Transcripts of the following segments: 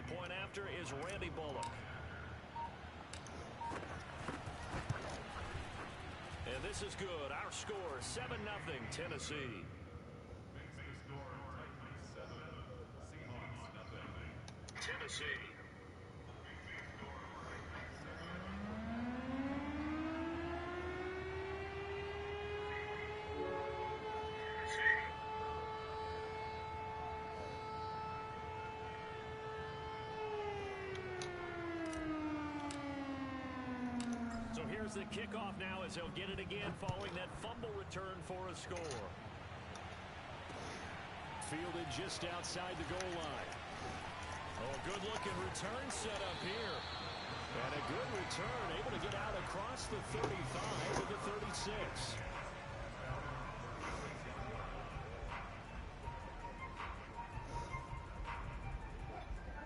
the point after is Randy Bullock. And this is good. Our score, 7-0, Tennessee. Tennessee. So here's the kickoff now as he'll get it again following that fumble return for a score. Fielded just outside the goal line. Oh, good-looking return set up here. And a good return, able to get out across the 35 to the 36.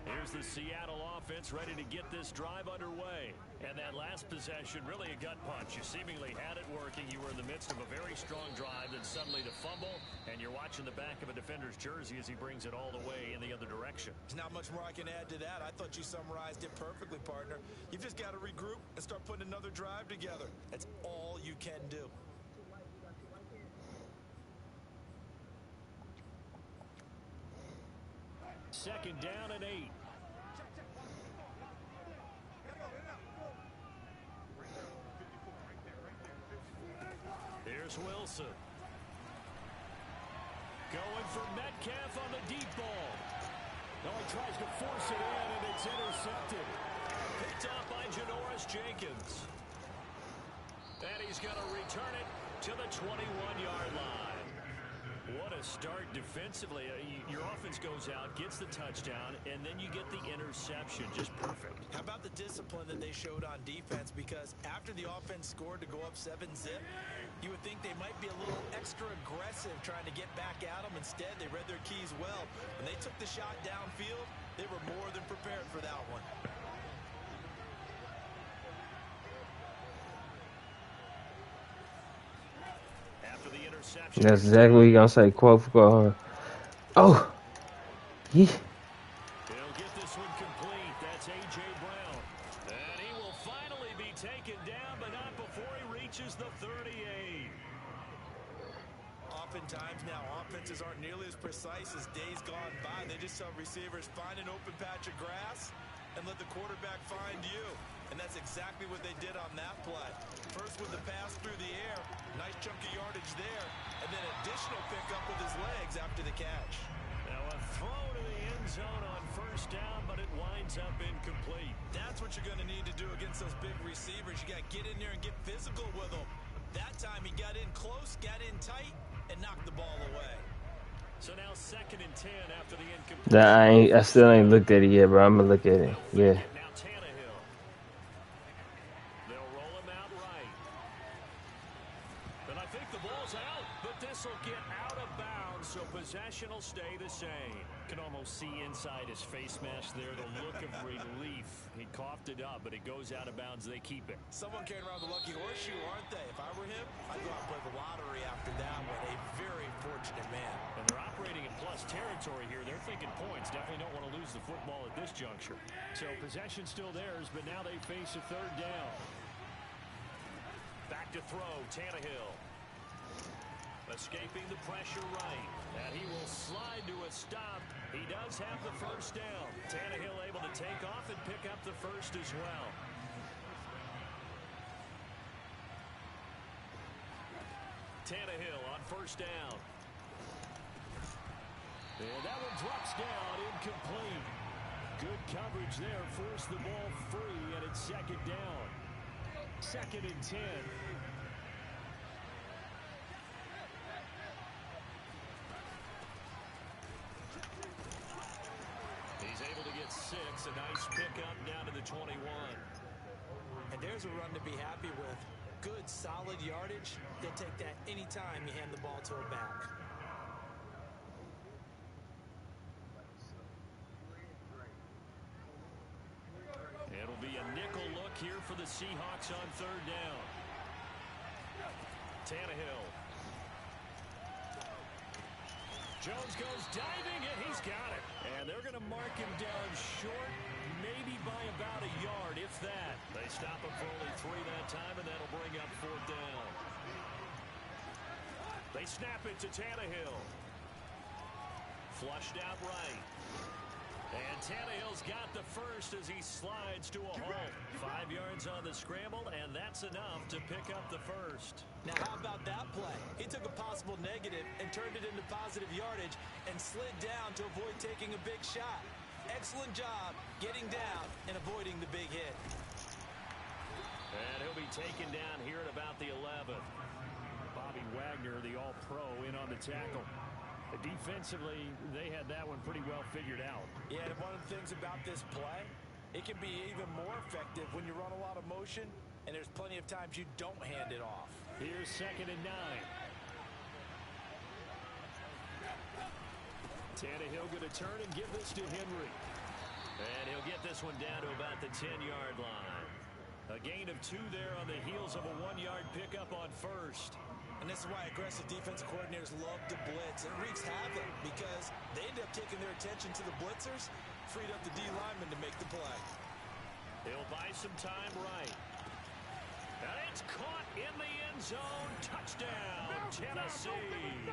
Here's the Seattle offense ready to get this drive underway. And that last possession, really a gut punch. You seemingly had it working. You were in the midst of a very strong drive, then suddenly the fumble, and you're watching the back of a defender's jersey as he brings it all the way in the other direction. There's not much more I can add to that. I thought you summarized it perfectly, partner. You've just got to regroup and start putting another drive together. That's all you can do. Second down and 8. Here's Wilson. Going for Metcalf on the deep ball. No, he tries to force it in, and it's intercepted. Picked off by Janoris Jenkins. And he's going to return it to the 21-yard line. What a start defensively. Your offense goes out, gets the touchdown, and then you get the interception. Just perfect. How about the discipline that they showed on defense? Because after the offense scored to go up 7-zip, you would think they might be a little extra aggressive trying to get back at them. Instead, they read their keys well. When they took the shot downfield, they were more than prepared for that one. After the interception. That's exactly what you're going to say. Quote for quote. Oh. Yeah. He'll get this one complete. That's A.J. Brown. And he will finally be taken down, but not before he reaches the 38. Oftentimes now, offenses aren't nearly as precise as days gone by. They just tell receivers, find an open patch of grass and let the quarterback find you. And that's exactly what they did on that play. First with the pass through the air, nice chunk of yardage there, and then additional pickup with his legs after the catch. Now a throw to the end zone on first down, but it winds up incomplete. That's what you're going to need to do against those big receivers. You got to get in there and get physical with them. That time he got in close, got in tight, and knocked the ball away. So now 2nd and 10 after the incomplete. I still ain't looked at it yet, bro. I'm going to look at it. Yeah. Now Tannehill. They'll roll him out right. And I think the ball's out, but this will get out of bounds, so possession will stay the same. Can almost see inside his face mask there, the look of relief. He coughed it up, but it goes out of bounds. They keep it. Someone carrying around the lucky horseshoe, aren't they? If I were him, I'd go out and play the lottery after that one. A very fortunate man. And they're operating in plus territory here. They're thinking points. Definitely don't want to lose the football at this juncture. So possession still theirs, but now they face a 3rd down. Back to throw, Tannehill. Escaping the pressure right. And he will slide to a stop. He does have the first down. Tannehill able to take off and pick up the first as well. Tannehill on first down. And that one drops down, incomplete. Good coverage there, forced the ball free, and it's 2nd down. 2nd and 10. He's able to get 6, a nice pickup down to the 21. And there's a run to be happy with. Good, solid yardage. They'll take that anytime you hand the ball to a back. It'll be a nickel look here for the Seahawks on 3rd down. Tannehill. Jones goes diving, and he's got it. And they're going to mark him down short, maybe by about a yard, if that. They stop him for only 3 that time, and that'll bring up 4th down. They snap it to Tannehill. Flushed out right. And Tannehill's got the first as he slides to a halt. 5 yards on the scramble, and that's enough to pick up the first. Now, how about that play? He took a possible negative and turned it into positive yardage and slid down to avoid taking a big shot. Excellent job getting down and avoiding the big hit. And he'll be taken down here at about the 11th. Bobby Wagner, the all-pro, in on the tackle. Defensively, they had that one pretty well figured out. Yeah, and one of the things about this play, it can be even more effective when you run a lot of motion, and there's plenty of times you don't hand it off. Here's 2nd and 9. Tannehill going to turn and give this to Henry. And he'll get this one down to about the 10-yard line. A gain of 2 there on the heels of a 1-yard pickup on first. And this is why aggressive defensive coordinators love to blitz. It wreaks havoc because they end up taking their attention to the blitzers, freed up the D lineman to make the play. He'll buy some time right. And it's caught in the end zone. Touchdown, Tennessee.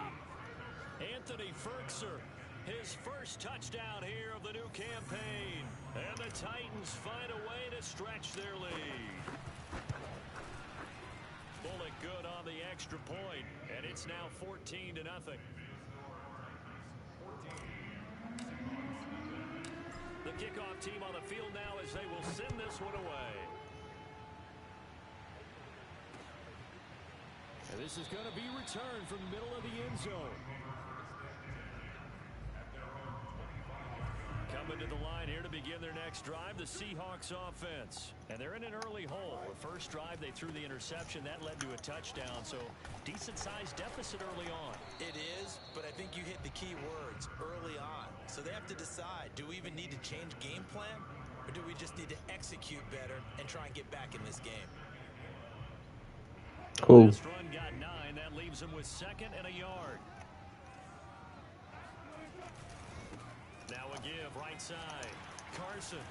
Anthony Ferkser, his first touchdown here of the new campaign. And the Titans find a way to stretch their lead. Bullock good on the extra point, and it's now 14-0. The kickoff team on the field now as they will send this one away. And this is going to be returned from the middle of the end zone. Coming to the line here to begin their next drive, the Seahawks offense. And they're in an early hole. The first drive, they threw the interception. That led to a touchdown, so decent-sized deficit early on. It is, but I think you hit the key words, early on. So they have to decide, do we even need to change game plan, or do we just need to execute better and try and get back in this game? Cool. Last run got 9. That leaves them with 2nd and a yard. Now a give, right side. Carson.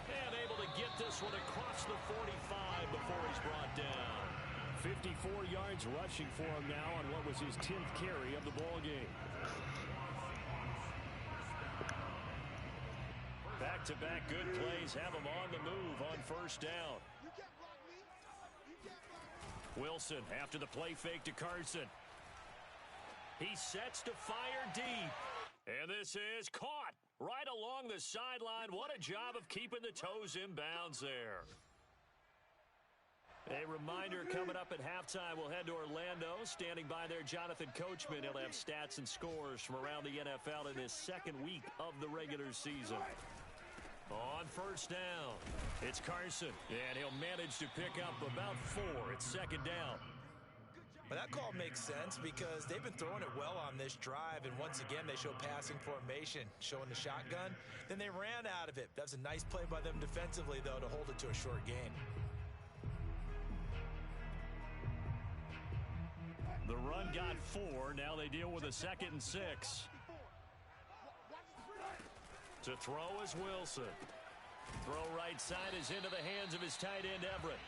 And able to get this one across the 45 before he's brought down. 54 yards rushing for him now on what was his 10th carry of the ball game. Back-to-back good plays have him on the move on first down. Wilson after the play fake to Carson. He sets to fire deep. And this is caught right along the sideline. What a job of keeping the toes in bounds there. A reminder coming up at halftime, we'll head to Orlando. Standing by there, Jonathan Coachman. He'll have stats and scores from around the NFL in his 2nd week of the regular season. On first down, it's Carson. And he'll manage to pick up about 4. It's 2nd down. But that call makes sense because they've been throwing it well on this drive, and once again they show passing formation, showing the shotgun. Then they ran out of it. That's a nice play by them defensively, though, to hold it to a short gain. The run got 4. Now they deal with a 2nd and 6. To throw is Wilson. Throw right side is into the hands of his tight end, Everett.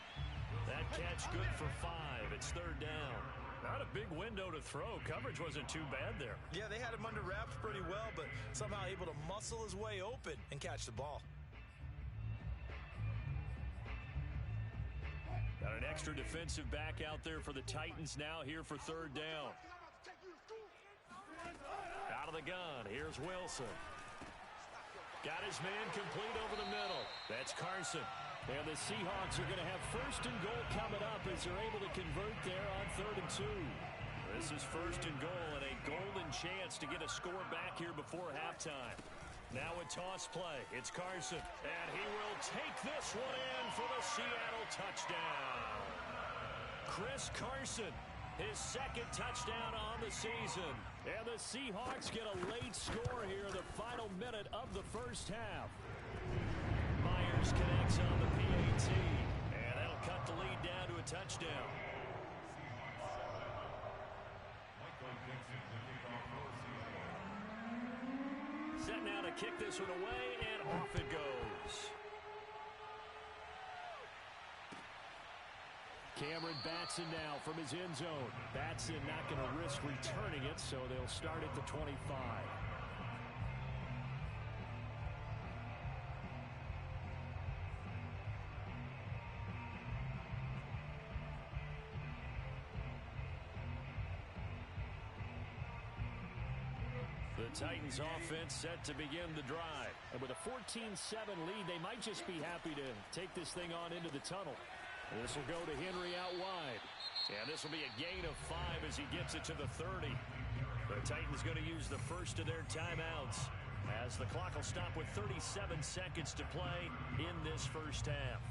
That catch good for 5. It's 3rd down. Not a big window to throw. Coverage wasn't too bad there. Yeah, they had him under wraps pretty well, but somehow able to muscle his way open and catch the ball. Got an extra defensive back out there for the Titans now here for 3rd down. Out of the gun. Here's Wilson. Got his man complete over the middle. That's Carson. And the Seahawks are going to have 1st and goal coming up as they're able to convert there on 3rd and 2. This is 1st and goal and a golden chance to get a score back here before halftime. Now a toss play. It's Carson. And he will take this one in for the Seattle touchdown. Chris Carson, his 2nd touchdown on the season. And the Seahawks get a late score here, the final minute of the first half. Myers connects on the PAT, and that'll cut the lead down to a touchdown. Set now to kick this one away, and off it goes. Cameron Batson now from his end zone. Batson not going to risk returning it, so they'll start at the 25. The Titans offense set to begin the drive. And with a 14-7 lead, they might just be happy to take this thing on into the tunnel. This will go to Henry out wide. And this will be a gain of 5 as he gets it to the 30. The Titans going to use the first of their timeouts as the clock will stop with 37 seconds to play in this first half.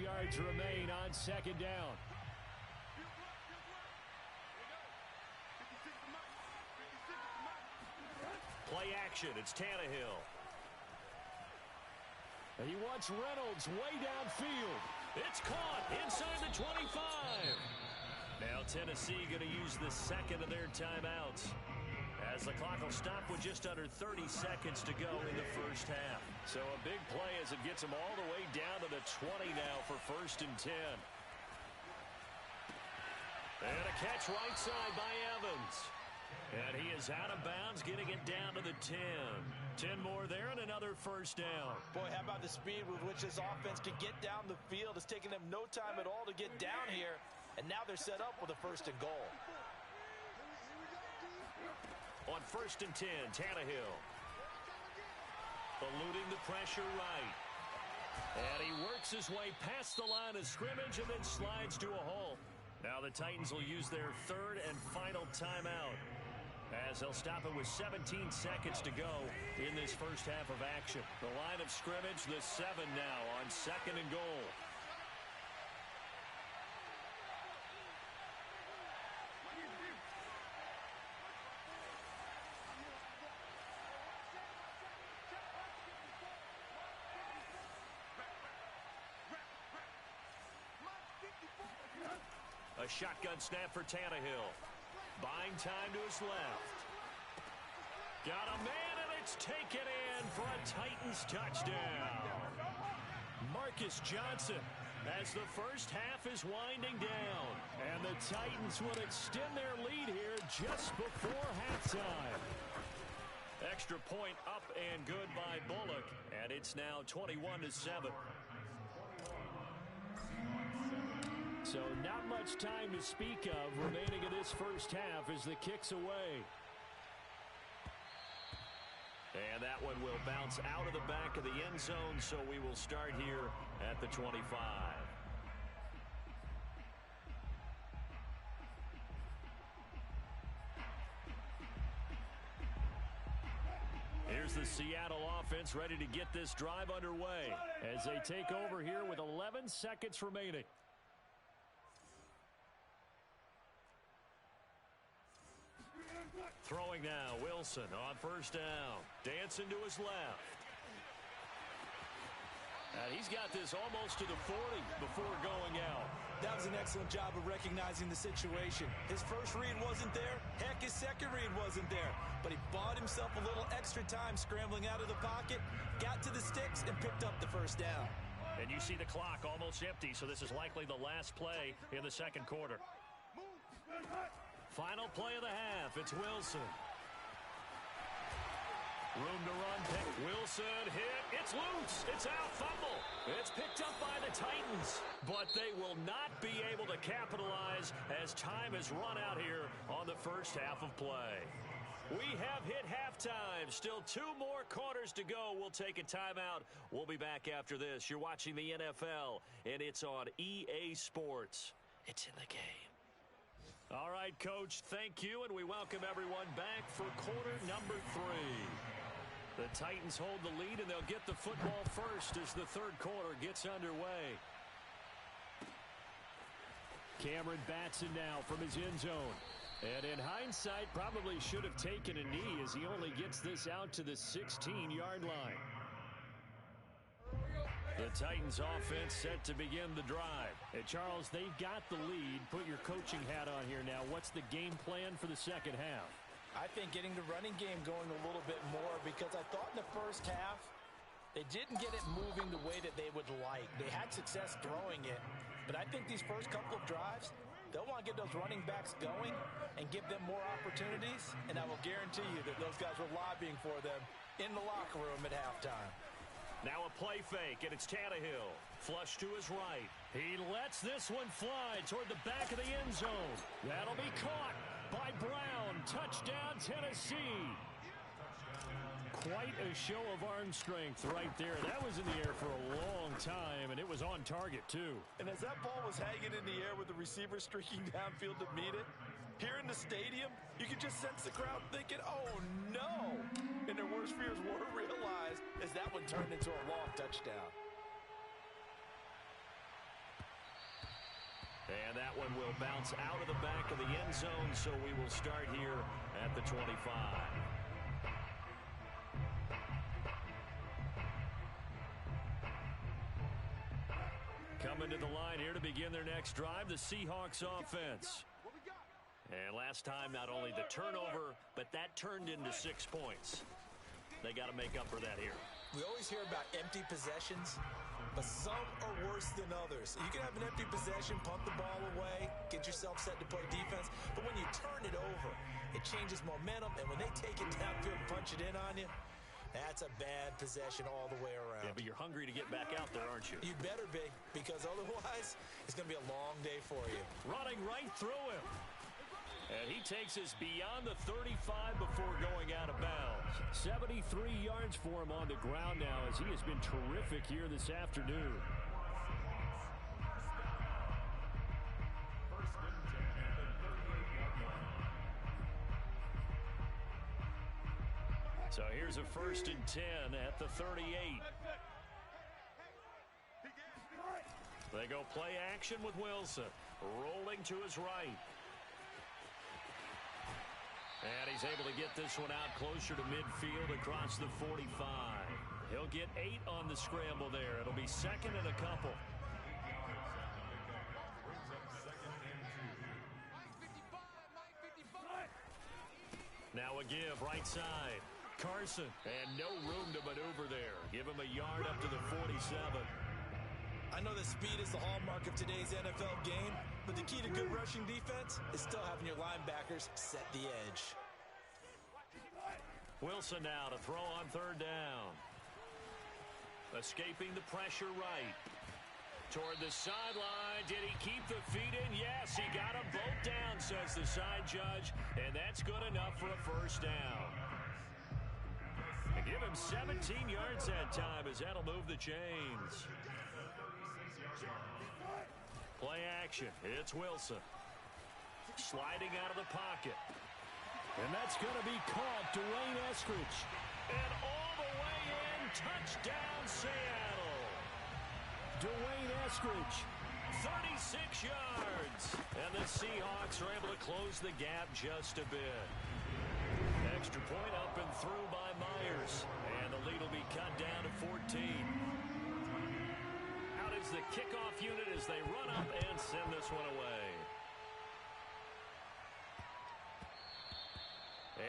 Yards remain on second down. Play action. It's Tannehill. And he wants Reynolds way downfield. It's caught inside the 25. Now Tennessee going to use the second of their timeouts, as the clock will stop with just under 30 seconds to go in the first half. So a big play as it gets them all the way down to the 20 now for 1st and 10. And a catch right side by Evans. And he is out of bounds, getting it down to the 10. 10 more there and another first down. Boy, how about the speed with which this offense can get down the field? It's taking them no time at all to get down here. And now they're set up with a 1st and goal. On 1st and 10, Tannehill. Eluding the pressure right. And he works his way past the line of scrimmage and then slides to a hole. Now the Titans will use their 3rd and final timeout, as they'll stop it with 17 seconds to go in this first half of action. The line of scrimmage, the 7 now on 2nd and goal. A shotgun snap for Tannehill. Buying time to his left. Got a man, and it's taken in for a Titans touchdown. Marcus Johnson, as the first half is winding down. And the Titans will extend their lead here just before halftime. Extra point up and good by Bullock. And it's now 21-7. So not much time to speak of remaining in this first half as the kick's away. And that one will bounce out of the back of the end zone, so we will start here at the 25. Here's the Seattle offense ready to get this drive underway as they take over here with 11 seconds remaining. Throwing now, Wilson on 1st down. Dancing to his left. And he's got this almost to the 40 before going out. That was an excellent job of recognizing the situation. His first read wasn't there. Heck, his second read wasn't there. But he bought himself a little extra time scrambling out of the pocket, got to the sticks, and picked up the 1st down. And you see the clock almost empty, so this is likely the last play in the second quarter. Final play of the half. It's Wilson. Room to run. Wilson hit. It's loose. It's out. Fumble. It's picked up by the Titans. But they will not be able to capitalize as time has run out here on the first half of play. We have hit halftime. Still 2 more quarters to go. We'll take a timeout. We'll be back after this. You're watching the NFL, and it's on EA Sports. It's in the game. All right, Coach, thank you, and we welcome everyone back for quarter number 3. The Titans hold the lead, and they'll get the football first as the third quarter gets underway. Cameron Batson now from his end zone. And in hindsight, probably should have taken a knee as he only gets this out to the 16-yard line. The Titans offense set to begin the drive. Hey, Charles, they've got the lead. Put your coaching hat on here now. What's the game plan for the second half? I think getting the running game going a little bit more, because I thought in the first half they didn't get it moving the way that they would like. They had success throwing it, but I think these first couple of drives, they'll want to get those running backs going and give them more opportunities, and I will guarantee you that those guys were lobbying for them in the locker room at halftime. Now a play fake, and it's Tannehill. Flush to his right. He lets this one fly toward the back of the end zone. That'll be caught by Brown. Touchdown, Tennessee. Quite a show of arm strength right there. That was in the air for a long time, and it was on target, too. And as that ball was hanging in the air with the receiver streaking downfield to meet it, here in the stadium, you could just sense the crowd thinking, oh, no. And their worst fears were realized as that one turned into a long touchdown. And that one will bounce out of the back of the end zone, so we will start here at the 25. Coming to the line here to begin their next drive, the Seahawks offense. And last time, not only the turnover, but that turned into 6 points. They got to make up for that here. We always hear about empty possessions, but some are worse than others. You can have an empty possession, punt the ball away, get yourself set to play defense, but when you turn it over, it changes momentum, and when they take it downfield and punch it in on you, that's a bad possession all the way around. Yeah, but you're hungry to get back out there, aren't you? You better be, because otherwise, it's going to be a long day for you. Running right through him. And he takes us beyond the 35 before going out of bounds. 73 yards for him on the ground now, as he has been terrific here this afternoon. So here's a 1st and 10 at the 38. They go play action with Wilson. Rolling to his right. And he's able to get this one out closer to midfield across the 45. He'll get 8 on the scramble there. It'll be 2nd and a couple. Now a give, right side. Carson, and no room to maneuver there. Give him a yard up to the 47. I know that speed is the hallmark of today's NFL game, but the key to good rushing defense is still having your linebackers set the edge. Wilson now to throw on 3rd down. Escaping the pressure right. Toward the sideline. Did he keep the feet in? Yes, he got them both down, says the side judge, and that's good enough for a 1st down. And give him 17 yards that time, as that'll move the chains. Play action. It's Wilson. Sliding out of the pocket. And that's going to be caught. Dwayne Eskridge. And all the way in. Touchdown, Seattle. Dwayne Eskridge. 36 yards. And the Seahawks are able to close the gap just a bit. Extra point up and through by Myers. And the lead will be cut down to 14. The kickoff unit as they run up and send this one away.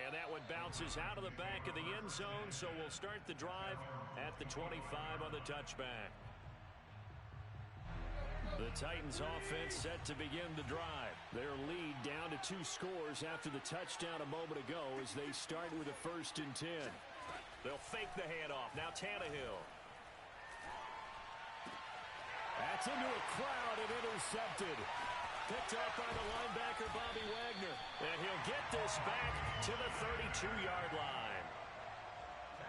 And that one bounces out of the back of the end zone, so we'll start the drive at the 25 on the touchback. The Titans offense set to begin the drive. Their lead down to 2 scores after the touchdown a moment ago as they start with a 1st and 10. They'll fake the handoff. Now Tannehill. That's into a crowd and intercepted. Picked up by the linebacker, Bobby Wagner. And he'll get this back to the 32-yard line.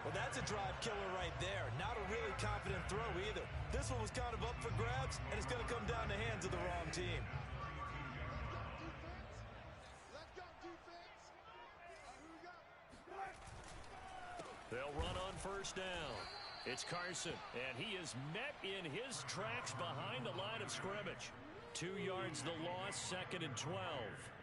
Well, that's a drive killer right there. Not a really confident throw either. This one was kind of up for grabs, and it's going to come down the hands of the wrong team. They'll run on 1st down. It's Carson, and he is met in his tracks behind the line of scrimmage. 2 yards the loss, 2nd and 12.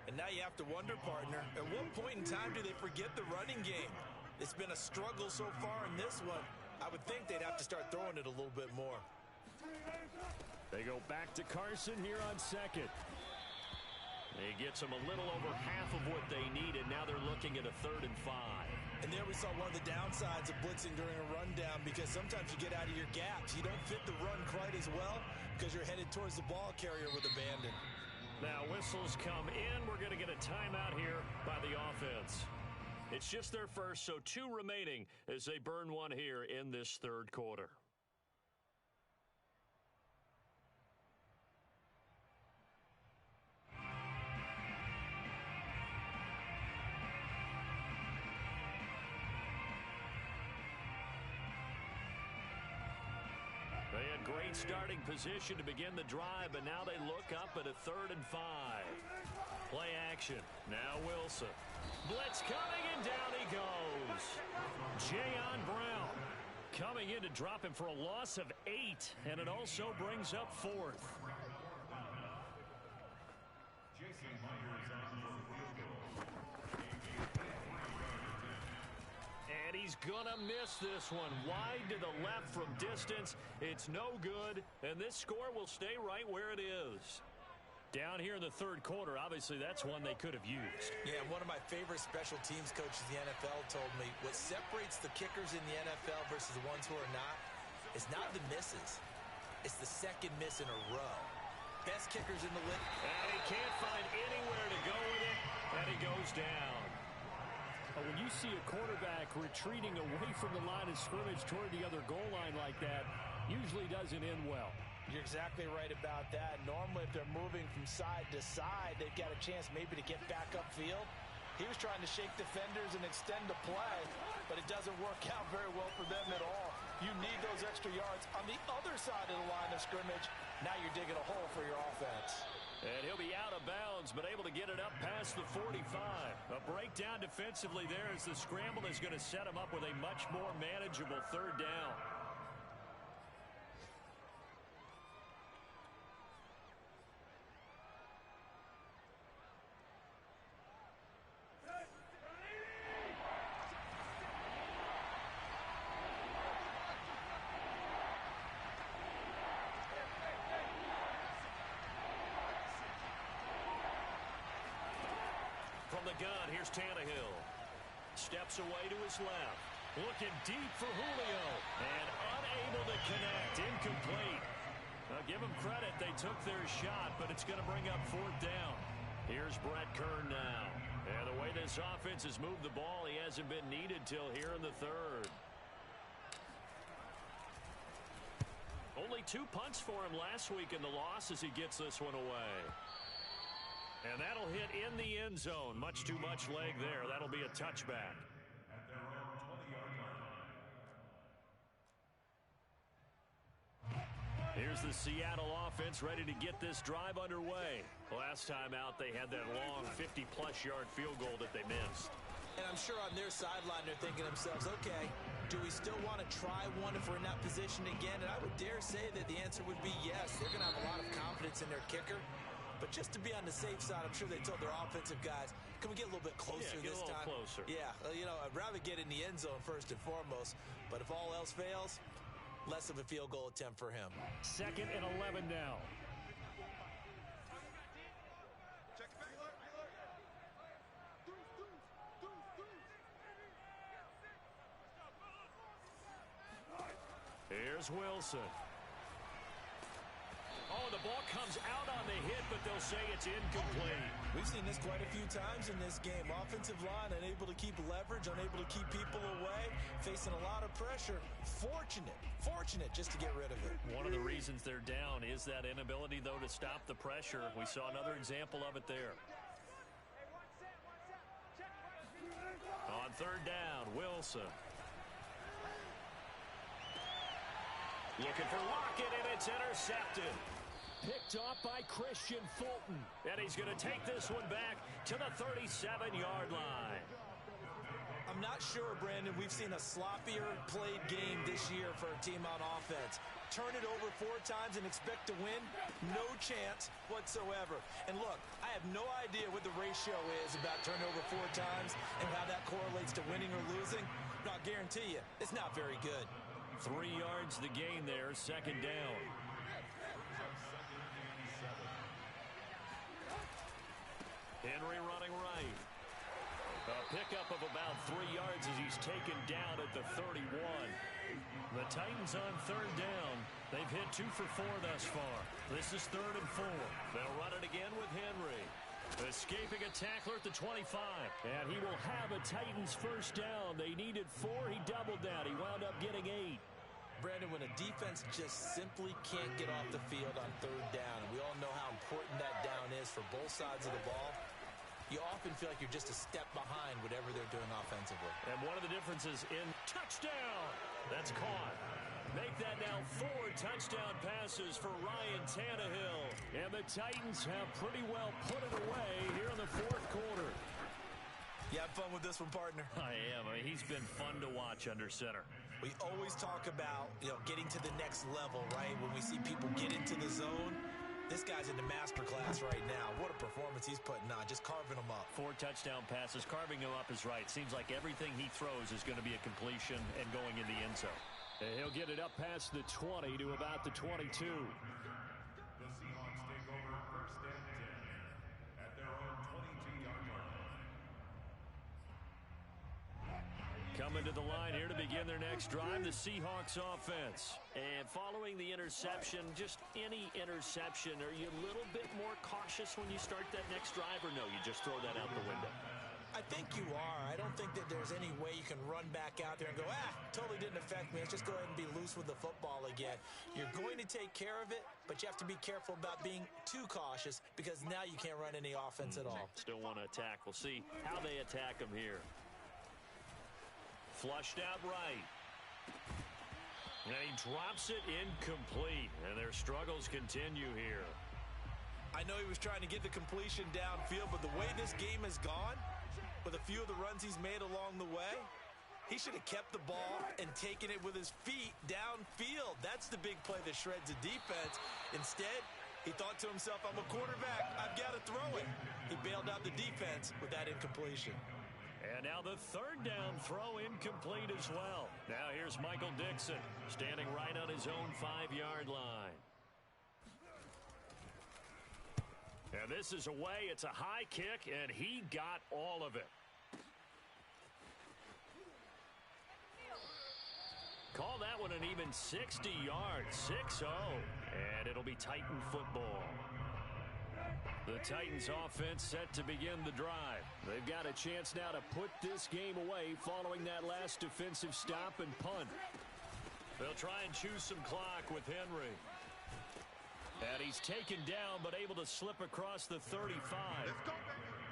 And now you have to wonder, partner, at what point in time do they forget the running game? It's been a struggle so far in this one. I would think they'd have to start throwing it a little bit more. They go back to Carson here on second. He gets them a little over half of what they needed. Now they're looking at a 3rd and 5. And there we saw one of the downsides of blitzing during a rundown, because sometimes you get out of your gaps. You don't fit the run quite as well because you're headed towards the ball carrier with abandon. Now whistles come in. We're going to get a timeout here by the offense. It's just their first, so 2 remaining as they burn one here in this 3rd quarter. They had great starting position to begin the drive, but now they look up at a 3rd and 5. Play action. Now Wilson. Blitz coming, and down he goes. Jayon Brown coming in to drop him for a loss of 8, and it also brings up 4th. And he's gonna miss this one. Wide to the left from distance. It's no good, and this score will stay right where it is. Down here in the 3rd quarter, obviously that's one they could have used. Yeah, one of my favorite special teams coaches in the NFL told me what separates the kickers in the NFL versus the ones who are not is not the misses. It's the 2nd miss in a row. Best kickers in the league. And he can't find anywhere to go with it, and he goes down. When you see a quarterback retreating away from the line of scrimmage toward the other goal line like that, usually doesn't end well. You're exactly right about that. Normally, if they're moving from side to side, they've got a chance maybe to get back upfield. He was trying to shake defenders and extend the play, but it doesn't work out very well for them at all. You need those extra yards on the other side of the line of scrimmage. Now you're digging a hole for your offense. And he'll be out of bounds, but able to get it up past the 45. A breakdown defensively there as the scramble is going to set him up with a much more manageable 3rd down. From the gun, here's Tannehill. Steps away to his left. Looking deep for Julio. And unable to connect. Incomplete. Now, give them credit. They took their shot, but it's going to bring up 4th down. Here's Brett Kern now. And the way this offense has moved the ball, he hasn't been needed till here in the 3rd. Only 2 punts for him last week in the loss as he gets this one away. And that'll hit in the end zone. Much too much leg there. That'll be a touchback. Here's the Seattle offense ready to get this drive underway. Last time out, they had that long 50-plus yard field goal that they missed. And I'm sure on their sideline they're thinking to themselves, okay, do we still want to try one if we're in that position again? And I would dare say that the answer would be yes. They're going to have a lot of confidence in their kicker. But just to be on the safe side, I'm sure they told their offensive guys, can we get a little bit closer this time? Get a little closer. Yeah, you know, I'd rather get in the end zone first and foremost. But if all else fails, less of a field goal attempt for him. 2nd and 11 now. Here's Wilson. Oh, the ball comes out on the hit, but they'll say it's incomplete. We've seen this quite a few times in this game. Offensive line unable to keep leverage, unable to keep people away, facing a lot of pressure. Fortunate just to get rid of it. One of the reasons they're down is that inability, though, to stop the pressure. We saw another example of it there. On 3rd down, Wilson. Looking for Lockett, and it's intercepted. Picked off by Christian Fulton. And he's going to take this one back to the 37-yard line. I'm not sure, Brandon, we've seen a sloppier played game this year for a team on offense. Turn it over 4 times and expect to win? No chance whatsoever. And look, I have no idea what the ratio is about turning over 4 times and how that correlates to winning or losing. But I'll guarantee you, it's not very good. 3 yards to gain there, 2nd down. Henry running right. A pickup of about 3 yards as he's taken down at the 31. The Titans on third down. They've hit 2 for 4 thus far. This is 3rd and 4. They'll run it again with Henry. Escaping a tackler at the 25. And he will have a Titans first down. They needed 4. He doubled that. He wound up getting 8. Brandon, when a defense just simply can't get off the field on third down, and we all know how important that down is for both sides of the ball, you often feel like you're just a step behind whatever they're doing offensively. And one of the differences in touchdown. That's caught. Make that now 4 touchdown passes for Ryan Tannehill. And the Titans have pretty well put it away here in the 4th quarter. You have fun with this one, partner? I am. I mean, he's been fun to watch under center. We always talk about, getting to the next level, right? When we see people get into the zone, this guy's in the master class right now. What a performance he's putting on, just carving them up. 4 touchdown passes, carving them up is right. Seems like everything he throws is going to be a completion and going in the end zone. And he'll get it up past the 20 to about the 22. The Seahawks take over 1st and 10 at their own 22-yard line. Coming to the line here to begin their next drive, the Seahawks offense. And following the interception, just any interception, are you a little bit more cautious when you start that next drive, or no, you just throw that out the window? I think you are. I don't think that there's any way you can run back out there and go, totally didn't affect me. Let's just go ahead and be loose with the football again. You're going to take care of it, but you have to be careful about being too cautious because now you can't run any offense at all. Still want to attack. We'll see how they attack him here. Flushed out right. And he drops it incomplete. And their struggles continue here. I know he was trying to get the completion downfield, but the way this game has gone, with a few of the runs he's made along the way, he should have kept the ball and taken it with his feet downfield. That's the big play that shreds the defense. Instead, he thought to himself, I'm a quarterback, I've got to throw it. He bailed out the defense with that incompletion. And now the 3rd down throw incomplete as well. Now here's Michael Dixon standing right on his own 5-yard line. And this is away. It's a high kick, and he got all of it. Call that one an even 60 yards, 6-0. And it'll be Titan football. The Titans offense set to begin the drive. They've got a chance now to put this game away following that last defensive stop and punt. They'll try and choose some clock with Henry. And he's taken down, but able to slip across the 35.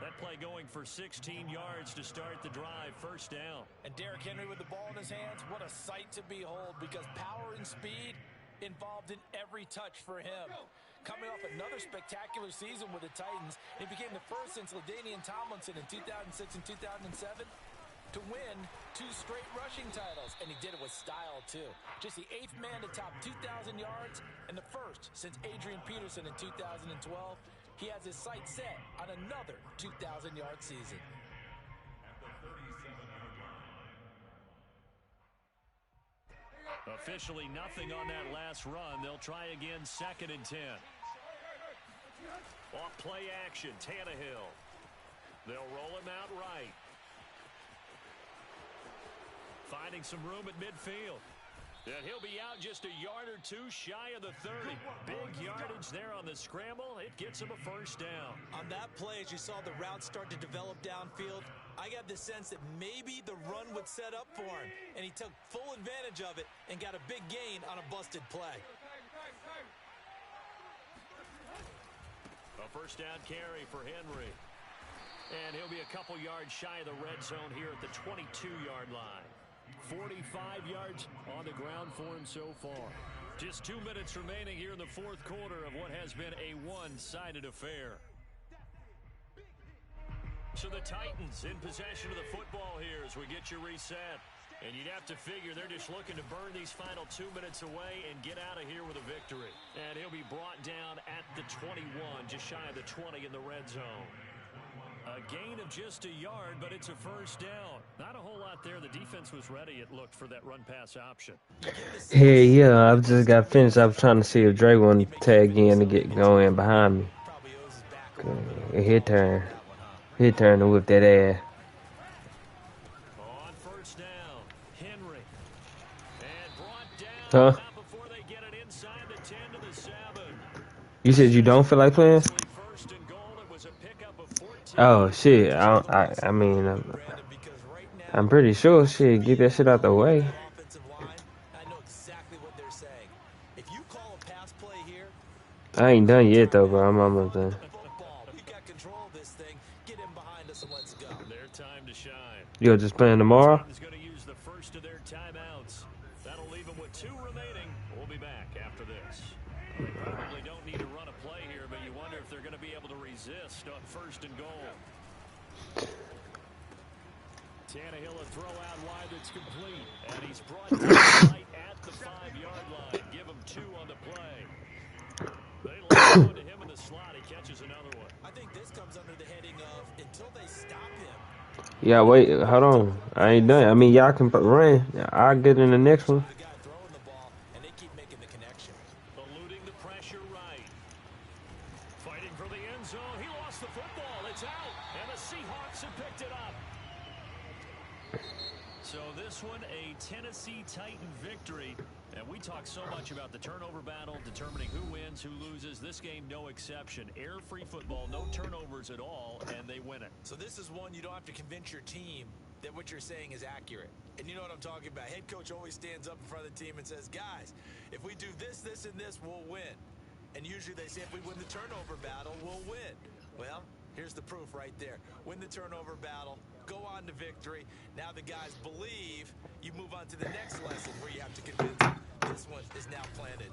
That play going for 16 yards to start the drive, 1st down. And Derrick Henry with the ball in his hands, what a sight to behold, because power and speed involved in every touch for him. Coming off another spectacular season with the Titans, he became the first since LaDainian Tomlinson in 2006 and 2007 to win 2 straight rushing titles, and he did it with style too. Just the 8th man to top 2,000 yards and the first since Adrian Peterson in 2012. He has his sights set on another 2,000-yard season. Officially nothing on that last run. They'll try again, 2nd and 10. Off play action, Tannehill. They'll roll him out right. Finding some room at midfield. And he'll be out just a yard or 2 shy of the 30. Big yardage there on the scramble. It gets him a 1st down. On that play, as you saw the route start to develop downfield, I got the sense that maybe the run would set up for him. And he took full advantage of it and got a big gain on a busted play. A 1st down carry for Henry. And he'll be a couple yards shy of the red zone here at the 22-yard line. 45 yards on the ground for him so far. Just 2 minutes remaining here in the 4th quarter of what has been a one-sided affair. So the Titans in possession of the football here as we get you reset. And you'd have to figure they're just looking to burn these final 2 minutes away and get out of here with a victory. And he'll be brought down at the 21, just shy of the 20 in the red zone. A gain of just a yard, but it's a 1st down. Not a whole lot there. The defense was ready, it looked, for that run-pass option. Hey, yeah, I just got finished. I was trying to see if Drake wanted to tag in to get going behind me. It hit turn. His turn to whip that ass. On first down, Henry. And brought Huh? down not before they get it inside the 10 to the 7. You said you don't feel like playing? First and goal, it was a pickup of 14. Oh shit! I mean, Brandon, because right now, I'm pretty sure shit. Get that shit out the way. that offensive line, I know exactly what they're saying. If you call a pass play here, I ain't done yet though, bro. I'm almost done. football, we got control of this thing. Get in behind us and let's go. Their time to shine. You're just playing tomorrow? Team is going to use the first of their timeouts. That'll leave them with 2 remaining. We'll be back after this. They probably don't need to run a play here, but you wonder if they're going to be able to resist on first and goal. Tannehill a throw out wide that's complete. And he's brought down right at the 5-yard line. Give him 2 on the play. They let go to him in the slot. He catches another one. I think this comes under the heading of until they stop him. Yeah, wait, hold on. I ain't done. I mean, y'all can run. I'll get in the next one. The guy throwing the ball, and they keep making the connection. Eluding the pressure right. Fighting for the end zone. He lost the football. It's out. And the Seahawks have picked it up. So this one, a Tennessee Titan victory. And we talk so much about the turnover battle, determining who wins, who loses. This game, no exception. Air-free football, no turnovers at all, and they win it. So this is one you don't have to convince your team that what you're saying is accurate. And you know what I'm talking about. Head coach always stands up in front of the team and says, guys, if we do this, this, and this, we'll win. And usually they say if we win the turnover battle, we'll win. Well, here's the proof right there. Win the turnover battle, go on to victory. Now the guys believe. You move on to the next lesson where you have to convince them. This one is now planted.